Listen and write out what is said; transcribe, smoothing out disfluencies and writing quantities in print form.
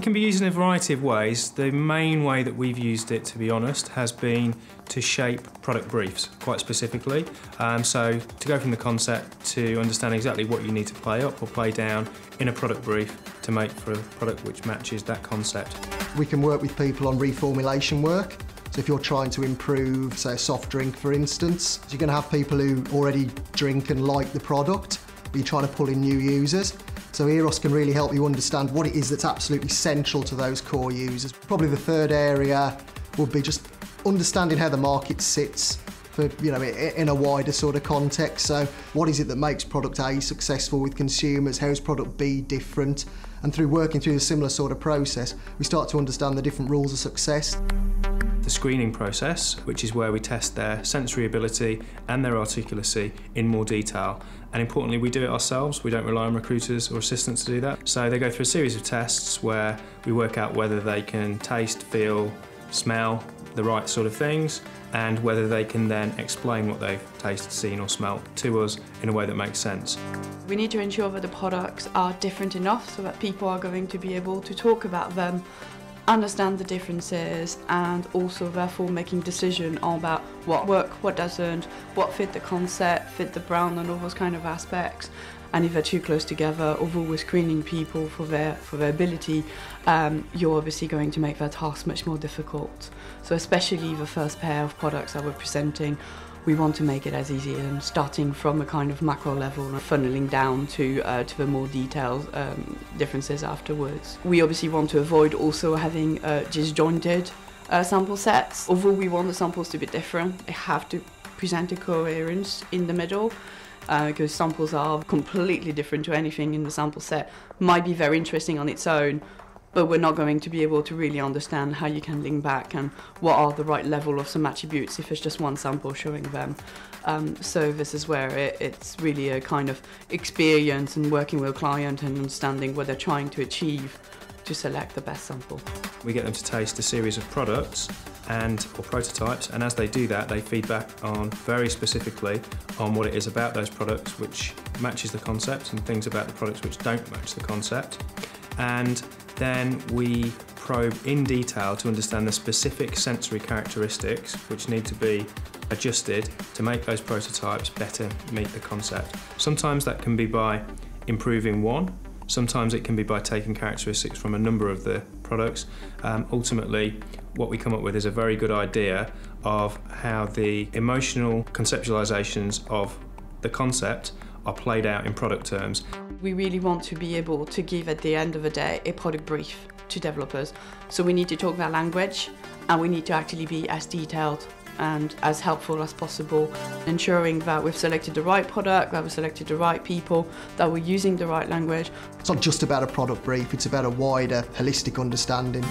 can be used in a variety of ways. The main way that we've used it, to be honest, has been to shape product briefs quite specifically. So to go from the concept to understand exactly what you need to play up or play down in a product brief to make for a product which matches that concept. We can work with people on reformulation work. So if you're trying to improve, say, a soft drink, for instance, you're going to have people who already drink and like the product, but you're trying to pull in new users. So EROS can really help you understand what it is that's absolutely central to those core users. Probably the third area would be just understanding how the market sits for, in a wider sort of context. So what is it that makes product A successful with consumers? How is product B different? And through working through a similar sort of process, we start to understand the different rules of success. The screening process, which is where we test their sensory ability and their articulacy in more detail. And importantly, we do it ourselves. We don't rely on recruiters or assistants to do that. So they go through a series of tests where we work out whether they can taste, feel, smell the right sort of things, and whether they can then explain what they've tasted, seen or smelt to us in a way that makes sense. We need to ensure that the products are different enough so that people are going to be able to talk about them, understand the differences, and also therefore making decisions about what works, what doesn't, what fit the concept, fit the brand and all those kind of aspects. And if they're too close together, although we're screening people for their ability, you're obviously going to make their task much more difficult. So especially the first pair of products that we're presenting, we want to make it as easy as starting from a kind of macro level and funneling down to the more detailed differences afterwards. We obviously want to avoid also having disjointed sample sets. Although we want the samples to be different, they have to present a coherence in the middle. Because samples are completely different to anything in the sample set. Might be very interesting on its own, but we're not going to be able to really understand how you can link back and what are the right level of some attributes if it's just one sample showing them. So this is where it's really a kind of experience and working with a client and understanding what they're trying to achieve to select the best sample. We get them to taste a series of products or prototypes, and as they do that, they feedback on very specifically on what it is about those products which matches the concept and things about the products which don't match the concept. And then we probe in detail to understand the specific sensory characteristics which need to be adjusted to make those prototypes better meet the concept. Sometimes that can be by improving one. Sometimes it can be by taking characteristics from a number of the products. Ultimately, what we come up with is a very good idea of how the emotional conceptualizations of the concept are played out in product terms. We really want to be able to give, at the end of the day, a product brief to developers. So we need to talk their language, and we need to actually be as detailed and as helpful as possible, ensuring that we've selected the right product, that we've selected the right people, that we're using the right language. It's not just about a product brief, it's about a wider, holistic understanding.